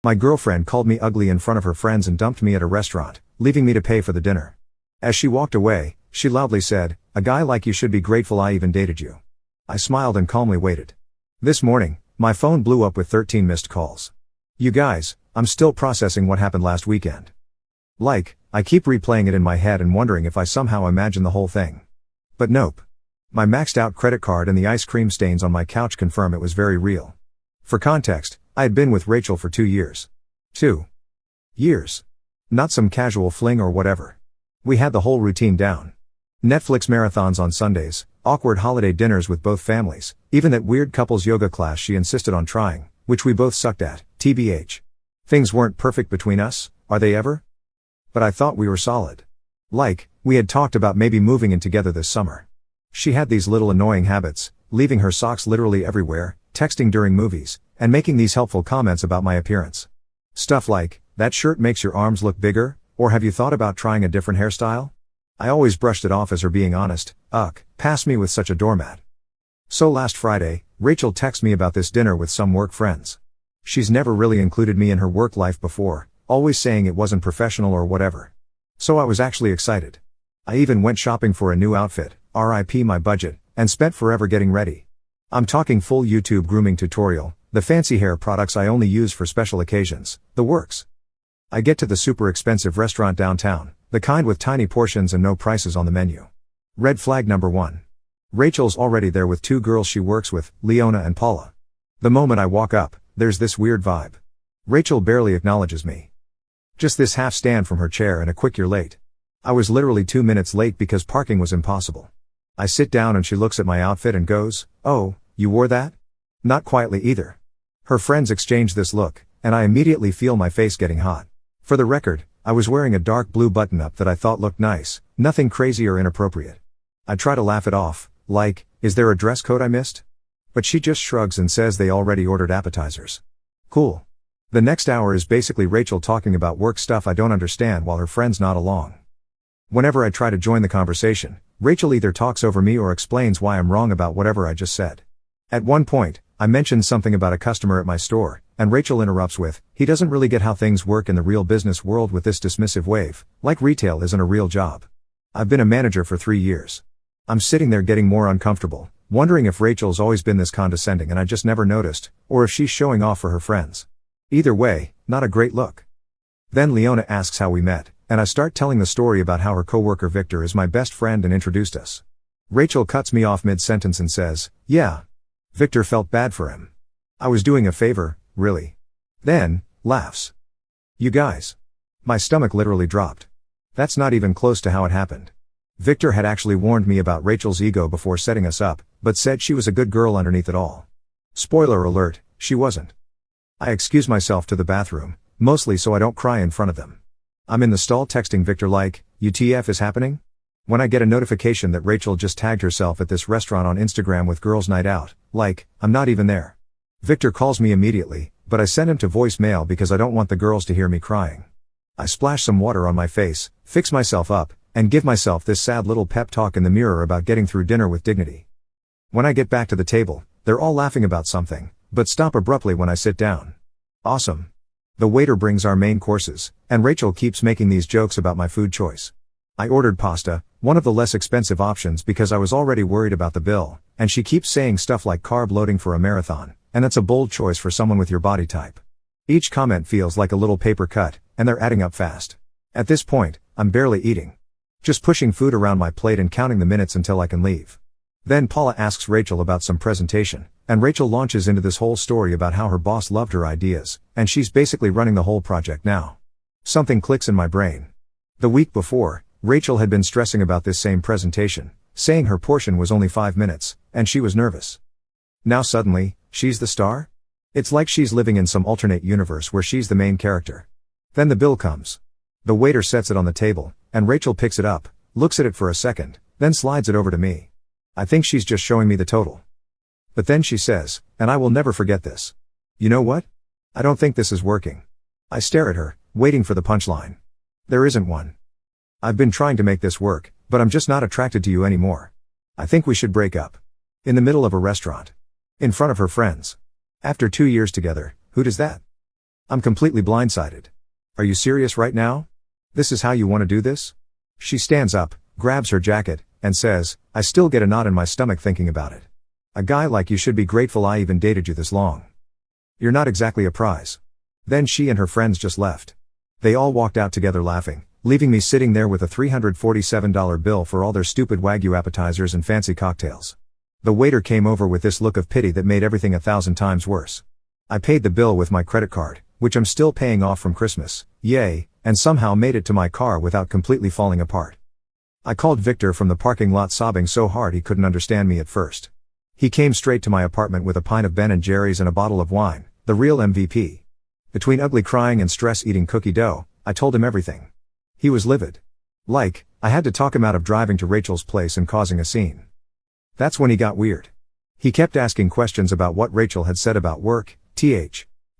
My girlfriend called me ugly in front of her friends and dumped me at a restaurant, leaving me to pay for the dinner. As she walked away, she loudly said, "A guy like you should be grateful I even dated you." I smiled and calmly waited. This morning, my phone blew up with 13 missed calls. You guys, I'm still processing what happened last weekend. I keep replaying it in my head and wondering if I somehow imagine the whole thing. But nope. My maxed out credit card and the ice cream stains on my couch confirm it was very real. For context, I had been with Rachel for 2 years. 2 years. Not some casual fling or whatever. We had the whole routine down. Netflix marathons on Sundays, awkward holiday dinners with both families, even that weird couples yoga class she insisted on trying, which we both sucked at, TBH. Things weren't perfect between us, are they ever? But I thought we were solid. We had talked about maybe moving in together this summer. She had these little annoying habits, leaving her socks literally everywhere, texting during movies, and making these helpful comments about my appearance. Stuff like, "That shirt makes your arms look bigger," or "Have you thought about trying a different hairstyle?" I always brushed it off as her being honest. Pass me with such a doormat. So last Friday, Rachel texted me about this dinner with some work friends. She's never really included me in her work life before, always saying it wasn't professional or whatever. So I was actually excited. I even went shopping for a new outfit, RIP my budget, and spent forever getting ready. I'm talking full YouTube grooming tutorial, the fancy hair products I only use for special occasions, the works. I get to the super expensive restaurant downtown, the kind with tiny portions and no prices on the menu. Red flag number 1. Rachel's already there with 2 girls she works with, Leona and Paula. The moment I walk up, there's this weird vibe. Rachel barely acknowledges me. Just this half stand from her chair and a quick "You're late." I was literally 2 minutes late because parking was impossible. I sit down and she looks at my outfit and goes, "Oh, you wore that?" Not quietly either. Her friends exchange this look, and I immediately feel my face getting hot. For the record, I was wearing a dark blue button-up that I thought looked nice, nothing crazy or inappropriate. I try to laugh it off, is there a dress code I missed? But she just shrugs and says they already ordered appetizers. Cool. The next hour is basically Rachel talking about work stuff I don't understand while her friends nod along. Whenever I try to join the conversation, Rachel either talks over me or explains why I'm wrong about whatever I just said. At one point, I mentioned something about a customer at my store, and Rachel interrupts with, "He doesn't really get how things work in the real business world," with this dismissive wave, like retail isn't a real job. I've been a manager for 3 years. I'm sitting there getting more uncomfortable, wondering if Rachel's always been this condescending and I just never noticed, or if she's showing off for her friends. Either way, not a great look. Then Leona asks how we met, and I start telling the story about how her coworker Victor is my best friend and introduced us. Rachel cuts me off mid-sentence and says, "Yeah. Victor felt bad for him. I was doing a favor, really." Then, laughs. You guys. My stomach literally dropped. That's not even close to how it happened. Victor had actually warned me about Rachel's ego before setting us up, but said she was a good girl underneath it all. Spoiler alert, she wasn't. I excuse myself to the bathroom, mostly so I don't cry in front of them. I'm in the stall texting Victor "UTF is happening?" When I get a notification that Rachel just tagged herself at this restaurant on Instagram with girls' night out, I'm not even there. Victor calls me immediately, but I send him to voicemail because I don't want the girls to hear me crying. I splash some water on my face, fix myself up, and give myself this sad little pep talk in the mirror about getting through dinner with dignity. When I get back to the table, they're all laughing about something, but stop abruptly when I sit down. Awesome. The waiter brings our main courses, and Rachel keeps making these jokes about my food choice. I ordered pasta, one of the less expensive options because I was already worried about the bill, and she keeps saying stuff like carb loading for a marathon, and that's a bold choice for someone with your body type. Each comment feels like a little paper cut, and they're adding up fast. At this point, I'm barely eating. Just pushing food around my plate and counting the minutes until I can leave. Then Paula asks Rachel about some presentation, and Rachel launches into this whole story about how her boss loved her ideas, and she's basically running the whole project now. Something clicks in my brain. The week before, Rachel had been stressing about this same presentation, saying her portion was only 5 minutes, and she was nervous. Now suddenly, she's the star? It's like she's living in some alternate universe where she's the main character. Then the bill comes. The waiter sets it on the table, and Rachel picks it up, looks at it for a second, then slides it over to me. I think she's just showing me the total. But then she says, and I will never forget this. "You know what? I don't think this is working." I stare at her, waiting for the punchline. There isn't one. "I've been trying to make this work, but I'm just not attracted to you anymore. I think we should break up." In the middle of a restaurant. In front of her friends. After 2 years together, who does that? I'm completely blindsided. Are you serious right now? This is how you want to do this? She stands up, grabs her jacket, and says, I still get a knot in my stomach thinking about it. A guy like you should be grateful I even dated you this long. You're not exactly a prize. Then she and her friends just left. They all walked out together laughing, leaving me sitting there with a $347 bill for all their stupid Wagyu appetizers and fancy cocktails. The waiter came over with this look of pity that made everything 1,000 times worse. I paid the bill with my credit card, which I'm still paying off from Christmas, yay, and somehow made it to my car without completely falling apart. I called Victor from the parking lot sobbing so hard he couldn't understand me at first. He came straight to my apartment with a pint of Ben & Jerry's and a bottle of wine, the real MVP. Between ugly crying and stress eating cookie dough, I told him everything. He was livid. Like, I had to talk him out of driving to Rachel's place and causing a scene. That's when he got weird. He kept asking questions about what Rachel had said about work,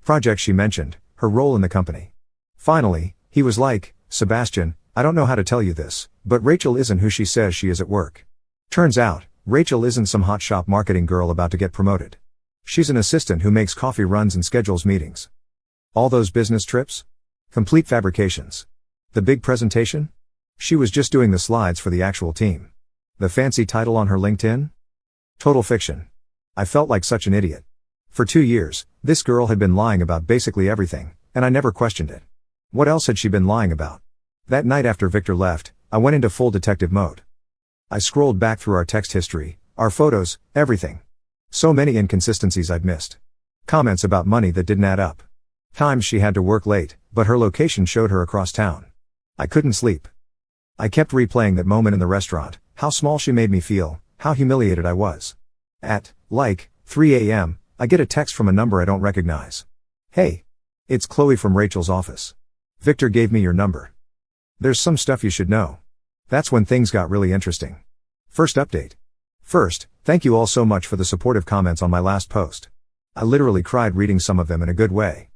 projects she mentioned, her role in the company. Finally, he was like, Sebastian, I don't know how to tell you this, but Rachel isn't who she says she is at work. Turns out, Rachel isn't some hotshot marketing girl about to get promoted. She's an assistant who makes coffee runs and schedules meetings. All those business trips? Complete fabrications. The big presentation? She was just doing the slides for the actual team. The fancy title on her LinkedIn? Total fiction. I felt like such an idiot. For 2 years, this girl had been lying about basically everything, and I never questioned it. What else had she been lying about? That night after Victor left, I went into full detective mode. I scrolled back through our text history, our photos, everything. So many inconsistencies I'd missed. Comments about money that didn't add up. Times she had to work late, but her location showed her across town. I couldn't sleep. I kept replaying that moment in the restaurant, how small she made me feel, how humiliated I was. At, 3 a.m., I get a text from a number I don't recognize. Hey. It's Chloe from Rachel's office. Victor gave me your number. There's some stuff you should know. That's when things got really interesting. First update. First, thank you all so much for the supportive comments on my last post. I literally cried reading some of them in a good way.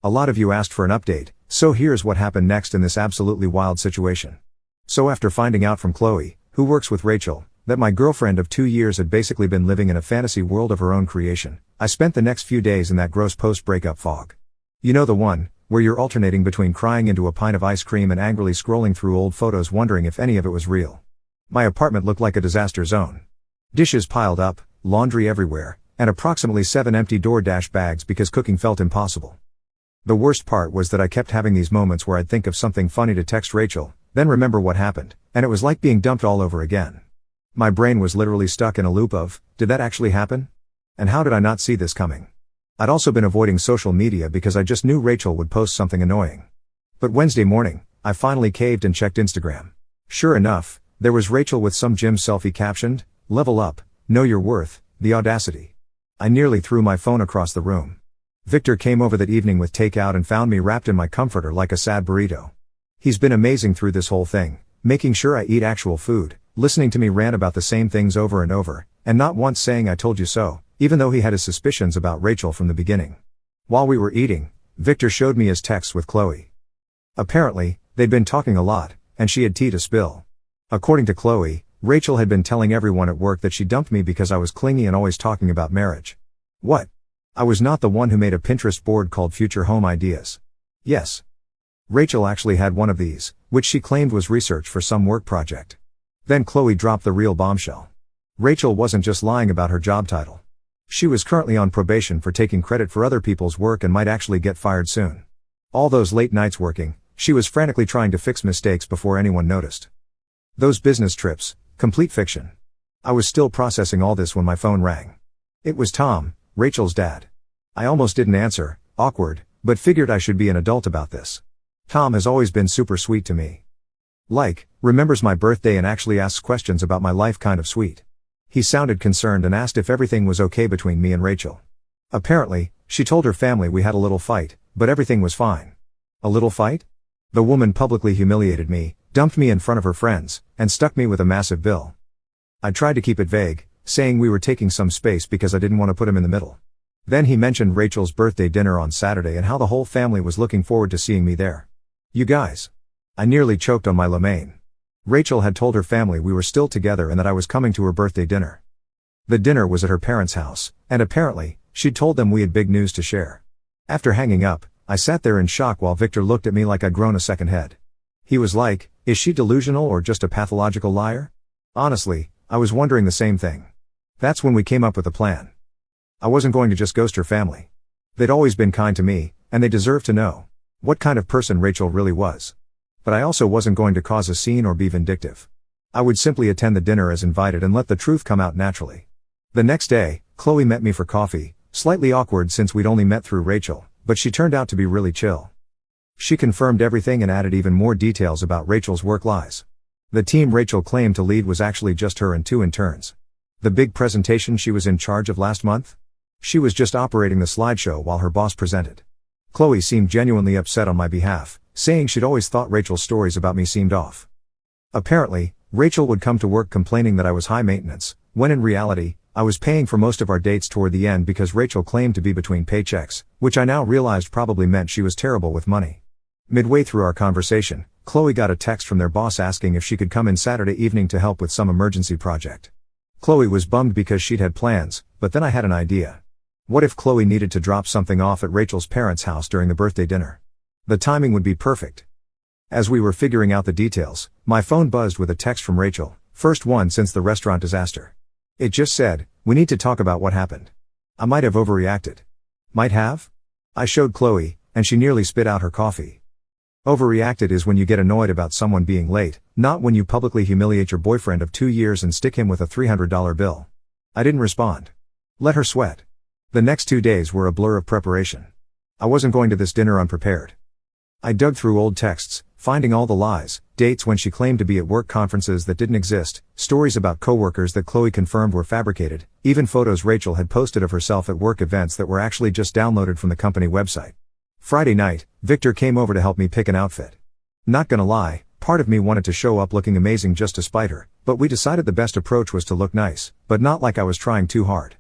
A lot of you asked for an update, so here's what happened next in this absolutely wild situation. So after finding out from Chloe, who works with Rachel, that my girlfriend of 2 years had basically been living in a fantasy world of her own creation, I spent the next few days in that gross post-breakup fog. You know the one, where you're alternating between crying into a pint of ice cream and angrily scrolling through old photos wondering if any of it was real. My apartment looked like a disaster zone. Dishes piled up, laundry everywhere, and approximately 7 empty DoorDash bags because cooking felt impossible. The worst part was that I kept having these moments where I'd think of something funny to text Rachel, then remember what happened, and it was like being dumped all over again. My brain was literally stuck in a loop of, did that actually happen? And how did I not see this coming? I'd also been avoiding social media because I just knew Rachel would post something annoying. But Wednesday morning, I finally caved and checked Instagram. Sure enough, there was Rachel with some gym selfie captioned, "Level up, know your worth, the audacity." I nearly threw my phone across the room. Victor came over that evening with takeout and found me wrapped in my comforter like a sad burrito. He's been amazing through this whole thing, making sure I eat actual food, listening to me rant about the same things over and over, and not once saying I told you so, even though he had his suspicions about Rachel from the beginning. While we were eating, Victor showed me his texts with Chloe. Apparently, they'd been talking a lot, and she had tea to spill. According to Chloe, Rachel had been telling everyone at work that she dumped me because I was clingy and always talking about marriage. What? I was not the one who made a Pinterest board called Future Home Ideas. Yes. Rachel actually had one of these, which she claimed was research for some work project. Then Chloe dropped the real bombshell. Rachel wasn't just lying about her job title. She was currently on probation for taking credit for other people's work and might actually get fired soon. All those late nights working, she was frantically trying to fix mistakes before anyone noticed. Those business trips, complete fiction. I was still processing all this when my phone rang. It was Tom, Rachel's dad. I almost didn't answer, awkward, but figured I should be an adult about this. Tom has always been super sweet to me. Remembers my birthday and actually asks questions about my life, kind of sweet. He sounded concerned and asked if everything was okay between me and Rachel. Apparently, she told her family we had a little fight, but everything was fine. A little fight? The woman publicly humiliated me, dumped me in front of her friends, and stuck me with a massive bill. I tried to keep it vague, saying we were taking some space because I didn't want to put him in the middle. Then he mentioned Rachel's birthday dinner on Saturday and how the whole family was looking forward to seeing me there. You guys. I nearly choked on my lemonade. Rachel had told her family we were still together and that I was coming to her birthday dinner. The dinner was at her parents' house, and apparently, she'd told them we had big news to share. After hanging up, I sat there in shock while Victor looked at me like I'd grown a second head. He was like, is she delusional or just a pathological liar? Honestly, I was wondering the same thing. That's when we came up with a plan. I wasn't going to just ghost her family. They'd always been kind to me, and they deserved to know what kind of person Rachel really was. But I also wasn't going to cause a scene or be vindictive. I would simply attend the dinner as invited and let the truth come out naturally. The next day, Chloe met me for coffee, slightly awkward since we'd only met through Rachel, but she turned out to be really chill. She confirmed everything and added even more details about Rachel's work lies. The team Rachel claimed to lead was actually just her and 2 interns. The big presentation she was in charge of last month? She was just operating the slideshow while her boss presented. Chloe seemed genuinely upset on my behalf, saying she'd always thought Rachel's stories about me seemed off. Apparently, Rachel would come to work complaining that I was high maintenance, when in reality, I was paying for most of our dates toward the end because Rachel claimed to be between paychecks, which I now realized probably meant she was terrible with money. Midway through our conversation, Chloe got a text from their boss asking if she could come in Saturday evening to help with some emergency project. Chloe was bummed because she'd had plans, but then I had an idea. What if Chloe needed to drop something off at Rachel's parents' house during the birthday dinner? The timing would be perfect. As we were figuring out the details, my phone buzzed with a text from Rachel, first one since the restaurant disaster. It just said, "We need to talk about what happened." I might have overreacted. Might have? I showed Chloe, and she nearly spit out her coffee. Overreacted is when you get annoyed about someone being late, not when you publicly humiliate your boyfriend of 2 years and stick him with a $300 bill. I didn't respond. Let her sweat. The next 2 days were a blur of preparation. I wasn't going to this dinner unprepared. I dug through old texts, finding all the lies, dates when she claimed to be at work conferences that didn't exist, stories about coworkers that Chloe confirmed were fabricated, even photos Rachel had posted of herself at work events that were actually just downloaded from the company website. Friday night, Victor came over to help me pick an outfit. Not gonna lie, part of me wanted to show up looking amazing just to spite her, but we decided the best approach was to look nice, but not like I was trying too hard.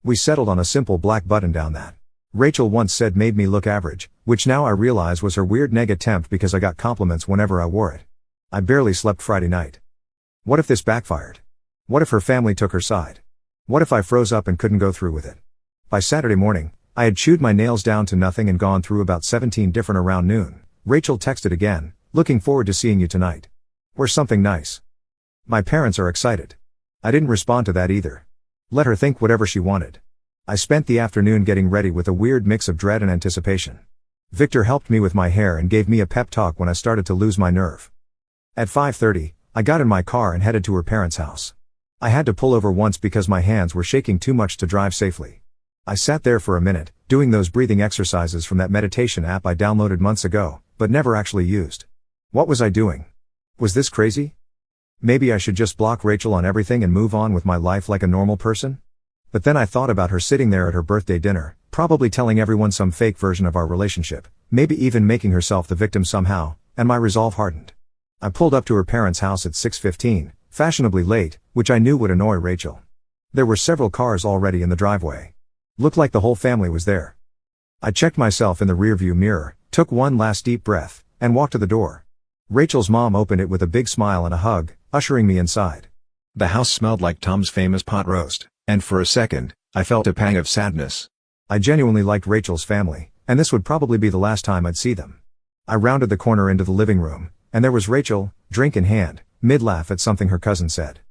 We settled on a simple black button-down that Rachel once said made me look average, which now I realize was her weird neg attempt because I got compliments whenever I wore it. I barely slept Friday night. What if this backfired? What if her family took her side? What if I froze up and couldn't go through with it? By Saturday morning, I had chewed my nails down to nothing and gone through about 17 different around noon. Rachel texted again, "Looking forward to seeing you tonight. We're something nice." My parents are excited. I didn't respond to that either. Let her think whatever she wanted. I spent the afternoon getting ready with a weird mix of dread and anticipation. Victor helped me with my hair and gave me a pep talk when I started to lose my nerve. At 5:30, I got in my car and headed to her parents' house. I had to pull over once because my hands were shaking too much to drive safely. I sat there for a minute, doing those breathing exercises from that meditation app I downloaded months ago, but never actually used. What was I doing? Was this crazy? Maybe I should just block Rachel on everything and move on with my life like a normal person? But then I thought about her sitting there at her birthday dinner, probably telling everyone some fake version of our relationship, maybe even making herself the victim somehow, and my resolve hardened. I pulled up to her parents' house at 6:15, fashionably late, which I knew would annoy Rachel. There were several cars already in the driveway. Looked like the whole family was there. I checked myself in the rearview mirror, took one last deep breath, and walked to the door. Rachel's mom opened it with a big smile and a hug, ushering me inside. The house smelled like Tom's famous pot roast, and for a second, I felt a pang of sadness. I genuinely liked Rachel's family, and this would probably be the last time I'd see them. I rounded the corner into the living room, and there was Rachel, drink in hand, mid-laugh at something her cousin said.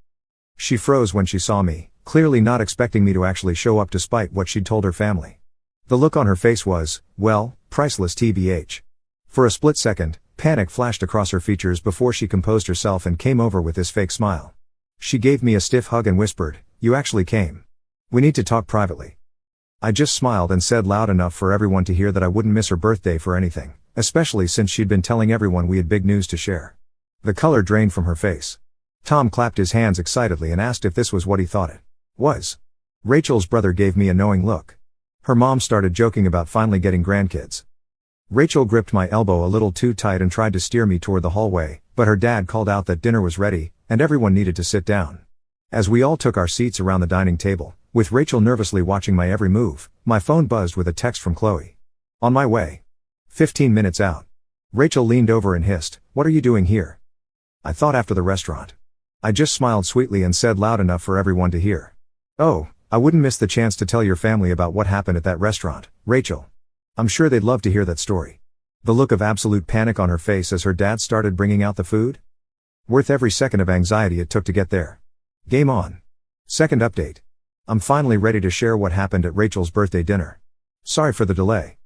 She froze when she saw me, clearly not expecting me to actually show up despite what she'd told her family. The look on her face was, well, priceless tbh. For a split second, panic flashed across her features before she composed herself and came over with this fake smile. She gave me a stiff hug and whispered, "You actually came. We need to talk privately." I just smiled and said loud enough for everyone to hear that I wouldn't miss her birthday for anything, especially since she'd been telling everyone we had big news to share. The color drained from her face. Tom clapped his hands excitedly and asked if this was what he thought it was. Rachel's brother gave me a knowing look. Her mom started joking about finally getting grandkids. Rachel gripped my elbow a little too tight and tried to steer me toward the hallway, but her dad called out that dinner was ready, and everyone needed to sit down. As we all took our seats around the dining table, with Rachel nervously watching my every move, my phone buzzed with a text from Chloe. On my way. 15 minutes out. Rachel leaned over and hissed, "What are you doing here?" I thought after the restaurant. I just smiled sweetly and said loud enough for everyone to hear. "Oh, I wouldn't miss the chance to tell your family about what happened at that restaurant, Rachel." I'm sure they'd love to hear that story. The look of absolute panic on her face as her dad started bringing out the food? Worth every second of anxiety it took to get there. Game on. Second update. I'm finally ready to share what happened at Rachel's birthday dinner. Sorry for the delay.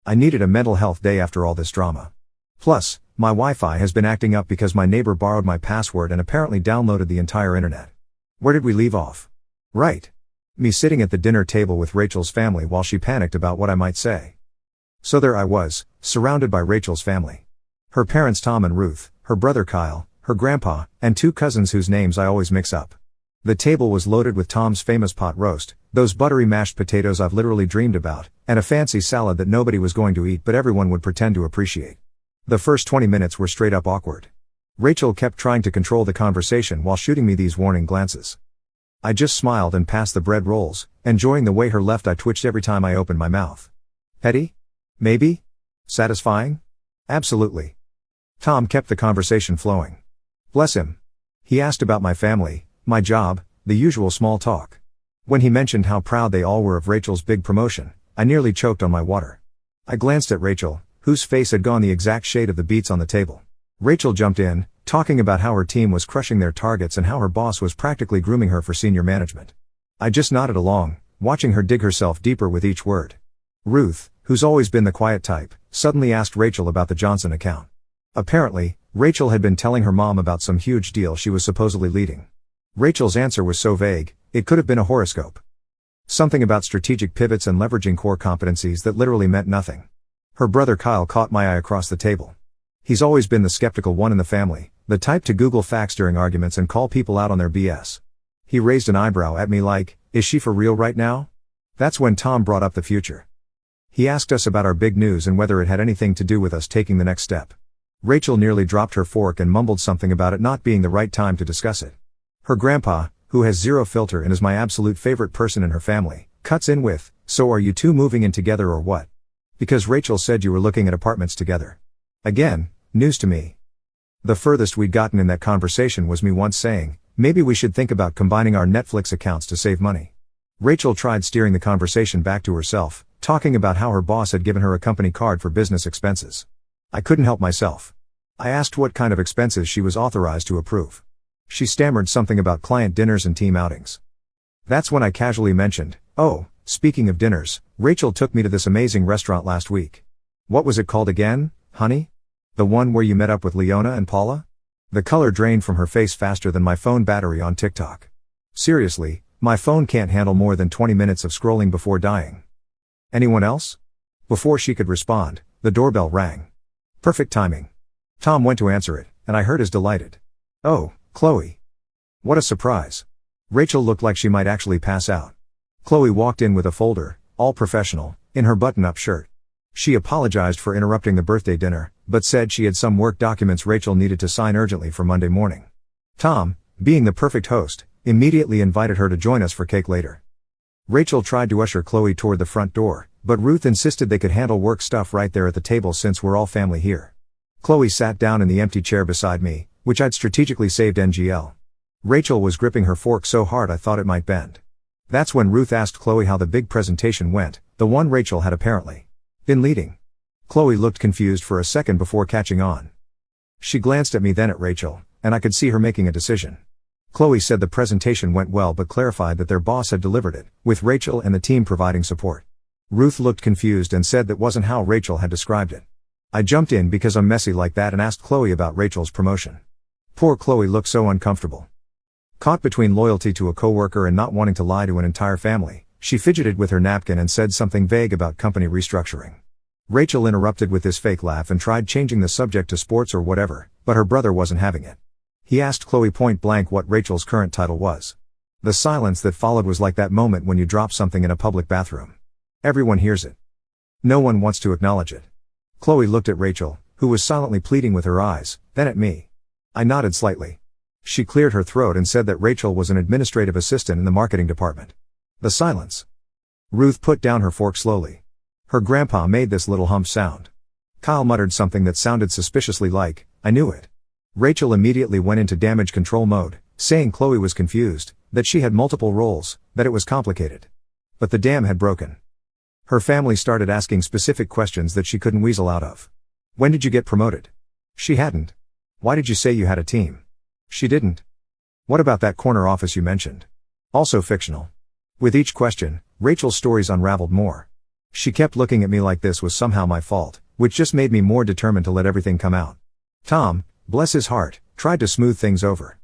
I needed a mental health day after all this drama. Plus, my Wi-Fi has been acting up because my neighbor borrowed my password and apparently downloaded the entire internet. Where did we leave off? Right. Me sitting at the dinner table with Rachel's family while she panicked about what I might say. So there I was, surrounded by Rachel's family. Her parents Tom and Ruth, her brother Kyle, her grandpa, and two cousins whose names I always mix up. The table was loaded with Tom's famous pot roast, those buttery mashed potatoes I've literally dreamed about, and a fancy salad that nobody was going to eat but everyone would pretend to appreciate. The first 20 minutes were straight up awkward. Rachel kept trying to control the conversation while shooting me these warning glances. I just smiled and passed the bread rolls, enjoying the way her left eye twitched every time I opened my mouth. Petty? Maybe? Satisfying? Absolutely. Tom kept the conversation flowing. Bless him. He asked about my family, my job, the usual small talk. When he mentioned how proud they all were of Rachel's big promotion, I nearly choked on my water. I glanced at Rachel, whose face had gone the exact shade of the beets on the table. Rachel jumped in, talking about how her team was crushing their targets and how her boss was practically grooming her for senior management. I just nodded along, watching her dig herself deeper with each word. Ruth, who's always been the quiet type, suddenly asked Rachel about the Johnson account. Apparently, Rachel had been telling her mom about some huge deal she was supposedly leading. Rachel's answer was so vague, it could have been a horoscope. Something about strategic pivots and leveraging core competencies that literally meant nothing. Her brother Kyle caught my eye across the table. He's always been the skeptical one in the family, the type to Google facts during arguments and call people out on their BS. He raised an eyebrow at me like, is she for real right now? That's when Tom brought up the future. He asked us about our big news and whether it had anything to do with us taking the next step. Rachel nearly dropped her fork and mumbled something about it not being the right time to discuss it. Her grandpa, who has zero filter and is my absolute favorite person in her family, cuts in with, so are you two moving in together or what? Because Rachel said you were looking at apartments together. Again, news to me. The furthest we'd gotten in that conversation was me once saying, maybe we should think about combining our Netflix accounts to save money. Rachel tried steering the conversation back to herself, talking about how her boss had given her a company card for business expenses. I couldn't help myself. I asked what kind of expenses she was authorized to approve. She stammered something about client dinners and team outings. That's when I casually mentioned, oh, speaking of dinners, Rachel took me to this amazing restaurant last week. What was it called again, honey? The one where you met up with Leona and Paula? The color drained from her face faster than my phone battery on TikTok. Seriously, my phone can't handle more than 20 minutes of scrolling before dying. Anyone else? Before she could respond, the doorbell rang. Perfect timing. Tom went to answer it, and I heard his delighted, "Oh, Chloe." What a surprise. Rachel looked like she might actually pass out. Chloe walked in with a folder, all professional, in her button-up shirt. She apologized for interrupting the birthday dinner, but said she had some work documents Rachel needed to sign urgently for Monday morning. Tom, being the perfect host, immediately invited her to join us for cake later. Rachel tried to usher Chloe toward the front door, but Ruth insisted they could handle work stuff right there at the table since we're all family here. Chloe sat down in the empty chair beside me, which I'd strategically saved NGL. Rachel was gripping her fork so hard I thought it might bend. That's when Ruth asked Chloe how the big presentation went, the one Rachel had apparently been leading. Chloe looked confused for a second before catching on. She glanced at me then at Rachel, and I could see her making a decision. Chloe said the presentation went well but clarified that their boss had delivered it, with Rachel and the team providing support. Ruth looked confused and said that wasn't how Rachel had described it. I jumped in because I'm messy like that and asked Chloe about Rachel's promotion. Poor Chloe looked so uncomfortable. Caught between loyalty to a coworker and not wanting to lie to an entire family, she fidgeted with her napkin and said something vague about company restructuring. Rachel interrupted with this fake laugh and tried changing the subject to sports or whatever, but her brother wasn't having it. He asked Chloe point blank what Rachel's current title was. The silence that followed was like that moment when you drop something in a public bathroom. Everyone hears it. No one wants to acknowledge it. Chloe looked at Rachel, who was silently pleading with her eyes, then at me. I nodded slightly. She cleared her throat and said that Rachel was an administrative assistant in the marketing department. The silence. Ruth put down her fork slowly. Her grandpa made this little hump sound. Kyle muttered something that sounded suspiciously like, I knew it. Rachel immediately went into damage control mode, saying Chloe was confused, that she had multiple roles, that it was complicated. But the dam had broken. Her family started asking specific questions that she couldn't weasel out of. When did you get promoted? She hadn't. Why did you say you had a team? She didn't. What about that corner office you mentioned? Also fictional. With each question, Rachel's stories unraveled more. She kept looking at me like this was somehow my fault, which just made me more determined to let everything come out. Tom, bless his heart, tried to smooth things over.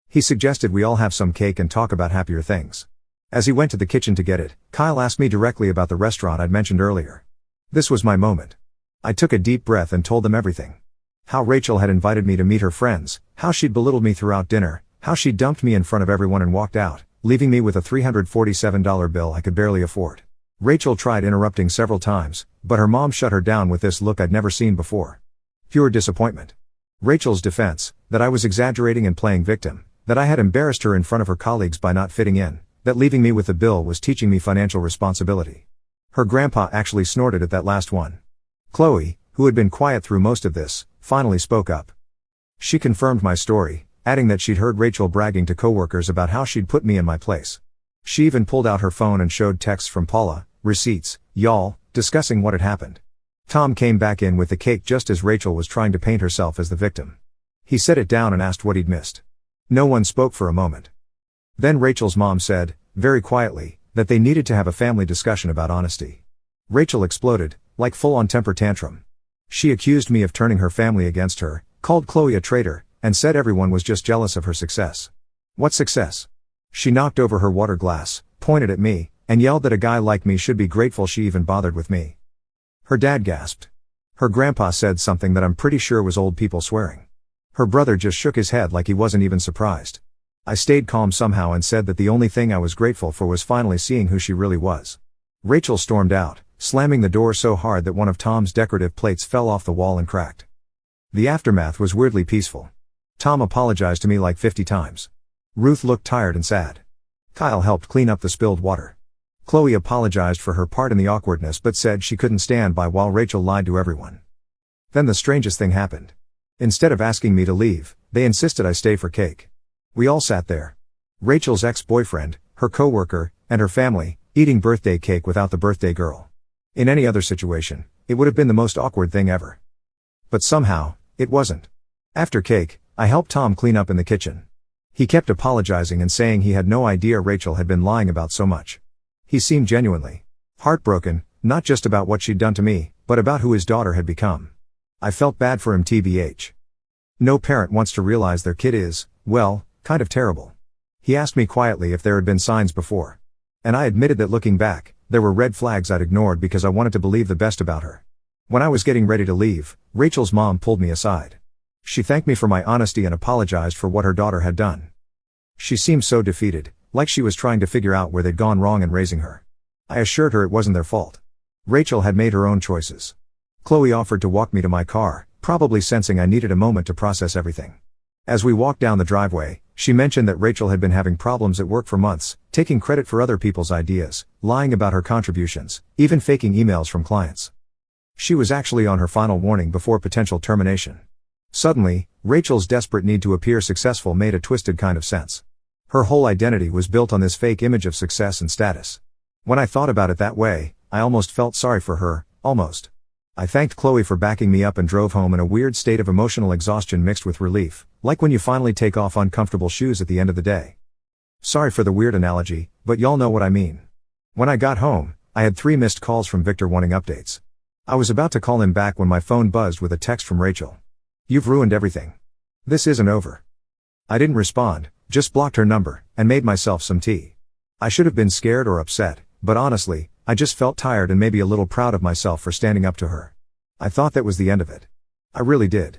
He suggested we all have some cake and talk about happier things. As he went to the kitchen to get it, Kyle asked me directly about the restaurant I'd mentioned earlier. This was my moment. I took a deep breath and told them everything. How Rachel had invited me to meet her friends, how she'd belittled me throughout dinner, how she dumped me in front of everyone and walked out, leaving me with a $347 bill I could barely afford. Rachel tried interrupting several times, but her mom shut her down with this look I'd never seen before. Pure disappointment. Rachel's defense, that I was exaggerating and playing victim, that I had embarrassed her in front of her colleagues by not fitting in, that leaving me with the bill was teaching me financial responsibility. Her grandpa actually snorted at that last one. Chloe, who had been quiet through most of this, finally spoke up. She confirmed my story, adding that she'd heard Rachel bragging to coworkers about how she'd put me in my place. She even pulled out her phone and showed texts from Paula, receipts, y'all, discussing what had happened. Tom came back in with the cake just as Rachel was trying to paint herself as the victim. He set it down and asked what he'd missed. No one spoke for a moment. Then Rachel's mom said, very quietly, that they needed to have a family discussion about honesty. Rachel exploded, like full-on temper tantrum. She accused me of turning her family against her, called Chloe a traitor, and said everyone was just jealous of her success. What success? She knocked over her water glass, pointed at me, and yelled that a guy like me should be grateful she even bothered with me. Her dad gasped. Her grandpa said something that I'm pretty sure was old people swearing. Her brother just shook his head like he wasn't even surprised. I stayed calm somehow and said that the only thing I was grateful for was finally seeing who she really was. Rachel stormed out, slamming the door so hard that one of Tom's decorative plates fell off the wall and cracked. The aftermath was weirdly peaceful. Tom apologized to me like 50 times. Ruth looked tired and sad. Kyle helped clean up the spilled water. Chloe apologized for her part in the awkwardness but said she couldn't stand by while Rachel lied to everyone. Then the strangest thing happened. Instead of asking me to leave, they insisted I stay for cake. We all sat there. Rachel's ex-boyfriend, her coworker, and her family, eating birthday cake without the birthday girl. In any other situation, it would have been the most awkward thing ever. But somehow, it wasn't. After cake, I helped Tom clean up in the kitchen. He kept apologizing and saying he had no idea Rachel had been lying about so much. He seemed genuinely heartbroken, not just about what she'd done to me, but about who his daughter had become. I felt bad for him tbh. No parent wants to realize their kid is, well, kind of terrible. He asked me quietly if there had been signs before. And I admitted that looking back, there were red flags I'd ignored because I wanted to believe the best about her. When I was getting ready to leave, Rachel's mom pulled me aside. She thanked me for my honesty and apologized for what her daughter had done. She seemed so defeated, like she was trying to figure out where they'd gone wrong in raising her. I assured her it wasn't their fault. Rachel had made her own choices. Chloe offered to walk me to my car, probably sensing I needed a moment to process everything. As we walked down the driveway, she mentioned that Rachel had been having problems at work for months, taking credit for other people's ideas, lying about her contributions, even faking emails from clients. She was actually on her final warning before potential termination. Suddenly, Rachel's desperate need to appear successful made a twisted kind of sense. Her whole identity was built on this fake image of success and status. When I thought about it that way, I almost felt sorry for her, almost. I thanked Chloe for backing me up and drove home in a weird state of emotional exhaustion mixed with relief, like when you finally take off uncomfortable shoes at the end of the day. Sorry for the weird analogy, but y'all know what I mean. When I got home, I had 3 missed calls from Victor wanting updates. I was about to call him back when my phone buzzed with a text from Rachel. You've ruined everything. This isn't over. I didn't respond, just blocked her number, and made myself some tea. I should have been scared or upset, but honestly, I just felt tired and maybe a little proud of myself for standing up to her. I thought that was the end of it. I really did.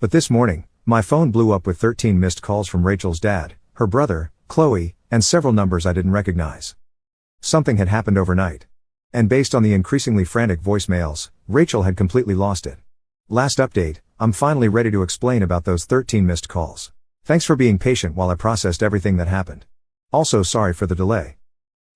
But this morning, my phone blew up with 13 missed calls from Rachel's dad, her brother, Chloe, and several numbers I didn't recognize. Something had happened overnight. And based on the increasingly frantic voicemails, Rachel had completely lost it. Last update, I'm finally ready to explain about those 13 missed calls. Thanks for being patient while I processed everything that happened. Also sorry for the delay.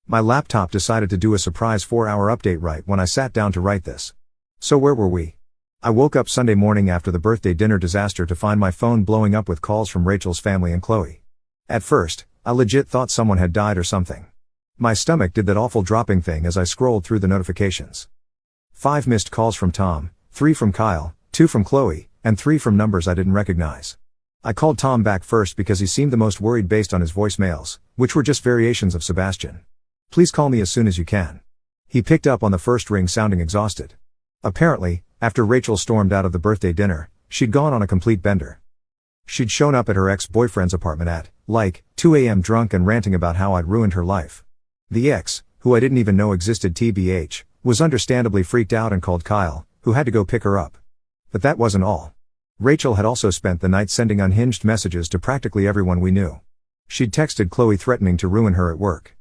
My laptop decided to do a surprise 4-hour update right when I sat down to write this. So where were we? I woke up Sunday morning after the birthday dinner disaster to find my phone blowing up with calls from Rachel's family and Chloe. At first, I legit thought someone had died or something. My stomach did that awful dropping thing as I scrolled through the notifications. 5 missed calls from Tom, 3 from Kyle, 2 from Chloe, and 3 from numbers I didn't recognize. I called Tom back first because he seemed the most worried based on his voicemails, which were just variations of Sebastian. Please call me as soon as you can. He picked up on the first ring sounding exhausted. Apparently, after Rachel stormed out of the birthday dinner, she'd gone on a complete bender. She'd shown up at her ex-boyfriend's apartment at, 2 a.m. drunk and ranting about how I'd ruined her life. The ex, who I didn't even know existed tbh, was understandably freaked out and called Kyle, who had to go pick her up. But that wasn't all. Rachel had also spent the night sending unhinged messages to practically everyone we knew. She'd texted Chloe threatening to ruin her at work.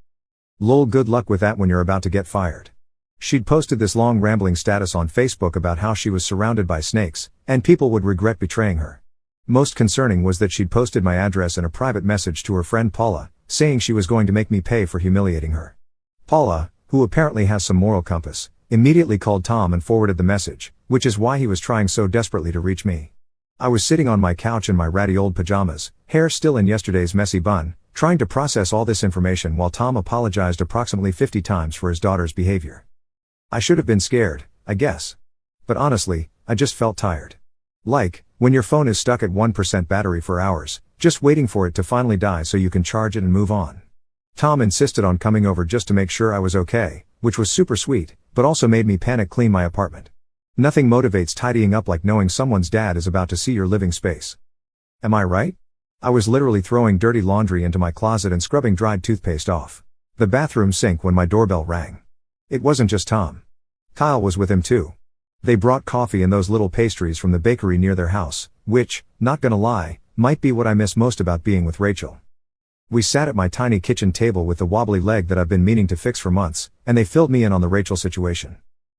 Lol, good luck with that when you're about to get fired. She'd posted this long rambling status on Facebook about how she was surrounded by snakes, and people would regret betraying her. Most concerning was that she'd posted my address in a private message to her friend Paula, saying she was going to make me pay for humiliating her. Paula, who apparently has some moral compass, immediately called Tom and forwarded the message, which is why he was trying so desperately to reach me. I was sitting on my couch in my ratty old pajamas, hair still in yesterday's messy bun, trying to process all this information while Tom apologized approximately 50 times for his daughter's behavior. I should have been scared, I guess. But honestly, I just felt tired. Like, when your phone is stuck at 1% battery for hours, just waiting for it to finally die so you can charge it and move on. Tom insisted on coming over just to make sure I was okay, which was super sweet, but also made me panic clean my apartment. Nothing motivates tidying up like knowing someone's dad is about to see your living space. Am I right? I was literally throwing dirty laundry into my closet and scrubbing dried toothpaste off the bathroom sink when my doorbell rang. It wasn't just Tom. Kyle was with him too. They brought coffee and those little pastries from the bakery near their house, which, not gonna lie, might be what I miss most about being with Rachel. We sat at my tiny kitchen table with the wobbly leg that I've been meaning to fix for months, and they filled me in on the Rachel situation.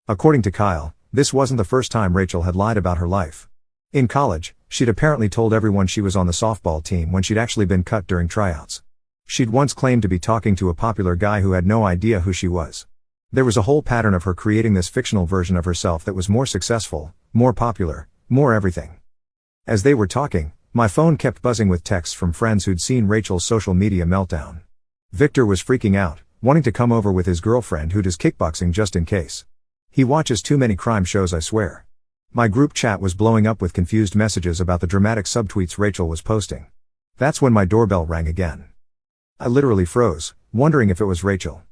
According to Kyle, this wasn't the first time Rachel had lied about her life. In college, she'd apparently told everyone she was on the softball team when she'd actually been cut during tryouts. She'd once claimed to be talking to a popular guy who had no idea who she was. There was a whole pattern of her creating this fictional version of herself that was more successful, more popular, more everything. As they were talking, my phone kept buzzing with texts from friends who'd seen Rachel's social media meltdown. Victor was freaking out, wanting to come over with his girlfriend who does kickboxing just in case. He watches too many crime shows, I swear. My group chat was blowing up with confused messages about the dramatic subtweets Rachel was posting. That's when my doorbell rang again. I literally froze, wondering if it was Rachel.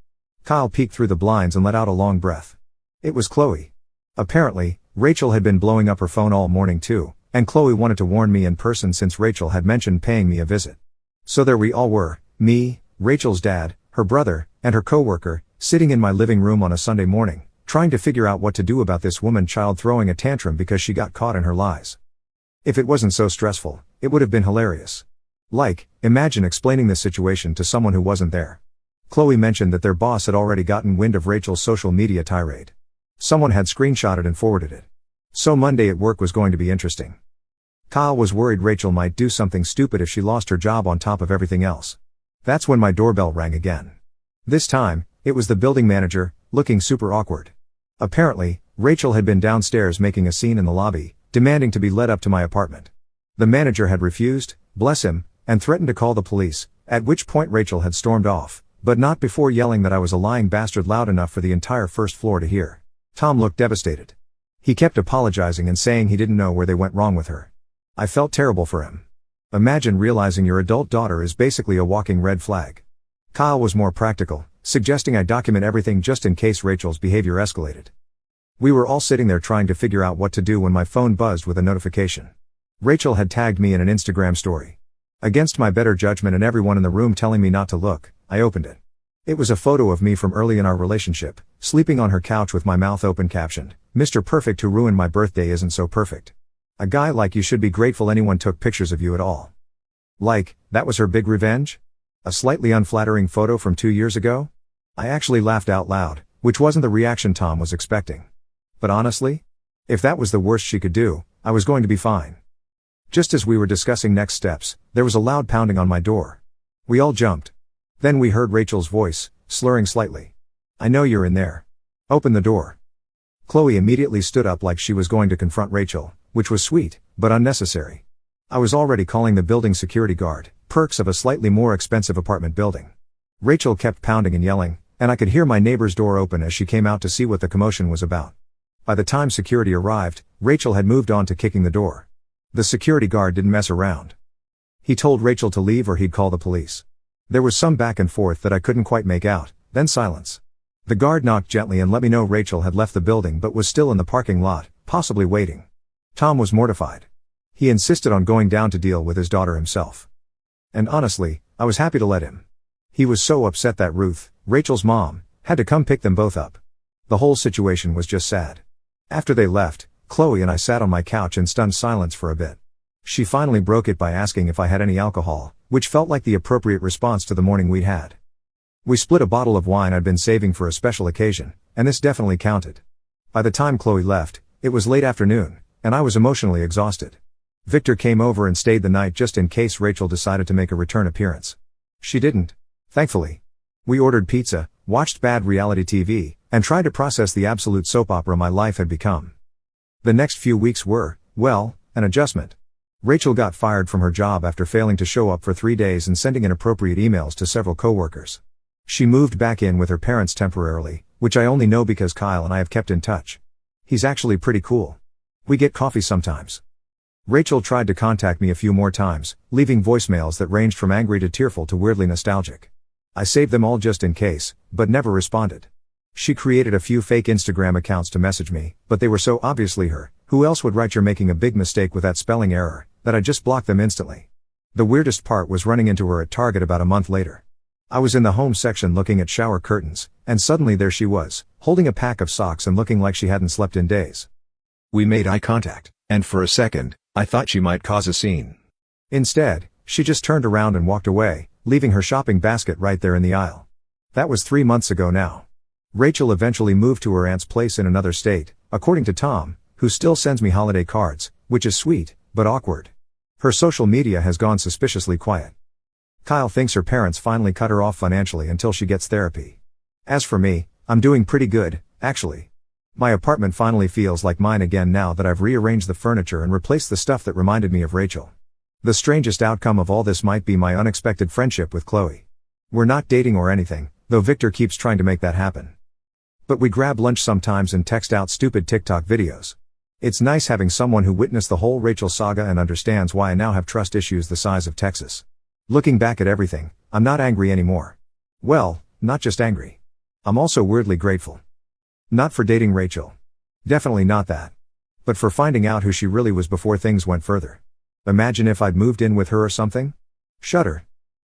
Kyle peeked through the blinds and let out a long breath. It was Chloe. Apparently, Rachel had been blowing up her phone all morning too, and Chloe wanted to warn me in person since Rachel had mentioned paying me a visit. So there we all were, me, Rachel's dad, her brother, and her coworker, sitting in my living room on a Sunday morning, trying to figure out what to do about this woman-child throwing a tantrum because she got caught in her lies. If it wasn't so stressful, it would have been hilarious. Like, imagine explaining this situation to someone who wasn't there. Chloe mentioned that their boss had already gotten wind of Rachel's social media tirade. Someone had screenshotted and forwarded it. So Monday at work was going to be interesting. Kyle was worried Rachel might do something stupid if she lost her job on top of everything else. That's when my doorbell rang again. This time, it was the building manager, looking super awkward. Apparently, Rachel had been downstairs making a scene in the lobby, demanding to be led up to my apartment. The manager had refused, bless him, and threatened to call the police, at which point Rachel had stormed off, but not before yelling that I was a lying bastard loud enough for the entire first floor to hear. Tom looked devastated. He kept apologizing and saying he didn't know where they went wrong with her. I felt terrible for him. Imagine realizing your adult daughter is basically a walking red flag. Kyle was more practical, suggesting I document everything just in case Rachel's behavior escalated. We were all sitting there trying to figure out what to do when my phone buzzed with a notification. Rachel had tagged me in an Instagram story. Against my better judgment and everyone in the room telling me not to look, I opened it. It was a photo of me from early in our relationship, sleeping on her couch with my mouth open, captioned, "Mr. Perfect who ruined my birthday isn't so perfect. A guy like you should be grateful anyone took pictures of you at all." Like, that was her big revenge? A slightly unflattering photo from 2 years ago? I actually laughed out loud, which wasn't the reaction Tom was expecting. But honestly, if that was the worst she could do, I was going to be fine. Just as we were discussing next steps, there was a loud pounding on my door. We all jumped. Then we heard Rachel's voice, slurring slightly. "I know you're in there. Open the door." Chloe immediately stood up like she was going to confront Rachel, which was sweet, but unnecessary. I was already calling the building security guard, perks of a slightly more expensive apartment building. Rachel kept pounding and yelling, and I could hear my neighbor's door open as she came out to see what the commotion was about. By the time security arrived, Rachel had moved on to kicking the door. The security guard didn't mess around. He told Rachel to leave or he'd call the police. There was some back and forth that I couldn't quite make out, then silence. The guard knocked gently and let me know Rachel had left the building but was still in the parking lot, possibly waiting. Tom was mortified. He insisted on going down to deal with his daughter himself. And honestly, I was happy to let him. He was so upset that Ruth, Rachel's mom, had to come pick them both up. The whole situation was just sad. After they left, Chloe and I sat on my couch in stunned silence for a bit. She finally broke it by asking if I had any alcohol, which felt like the appropriate response to the morning we'd had. We split a bottle of wine I'd been saving for a special occasion, and this definitely counted. By the time Chloe left, it was late afternoon, and I was emotionally exhausted. Victor came over and stayed the night just in case Rachel decided to make a return appearance. She didn't. Thankfully. We ordered pizza, watched bad reality TV, and tried to process the absolute soap opera my life had become. The next few weeks were, well, an adjustment. Rachel got fired from her job after failing to show up for 3 days and sending inappropriate emails to several coworkers. She moved back in with her parents temporarily, which I only know because Kyle and I have kept in touch. He's actually pretty cool. We get coffee sometimes. Rachel tried to contact me a few more times, leaving voicemails that ranged from angry to tearful to weirdly nostalgic. I saved them all just in case, but never responded. She created a few fake Instagram accounts to message me, but they were so obviously her, who else would write "you're making a big mistake with that spelling error," that I just blocked them instantly. The weirdest part was running into her at Target about a month later. I was in the home section looking at shower curtains, and suddenly there she was, holding a pack of socks and looking like she hadn't slept in days. We made eye contact, and for a second, I thought she might cause a scene. Instead, she just turned around and walked away, leaving her shopping basket right there in the aisle. That was 3 months ago now. Rachel eventually moved to her aunt's place in another state, according to Tom, who still sends me holiday cards, which is sweet, but awkward. Her social media has gone suspiciously quiet. Kyle thinks her parents finally cut her off financially until she gets therapy. As for me, I'm doing pretty good, actually. My apartment finally feels like mine again now that I've rearranged the furniture and replaced the stuff that reminded me of Rachel. The strangest outcome of all this might be my unexpected friendship with Chloe. We're not dating or anything, though Victor keeps trying to make that happen. But we grab lunch sometimes and text out stupid TikTok videos. It's nice having someone who witnessed the whole Rachel saga and understands why I now have trust issues the size of Texas. Looking back at everything, I'm not angry anymore. Well, not just angry. I'm also weirdly grateful. Not for dating Rachel. Definitely not that. But for finding out who she really was before things went further. Imagine if I'd moved in with her or something? Shudder.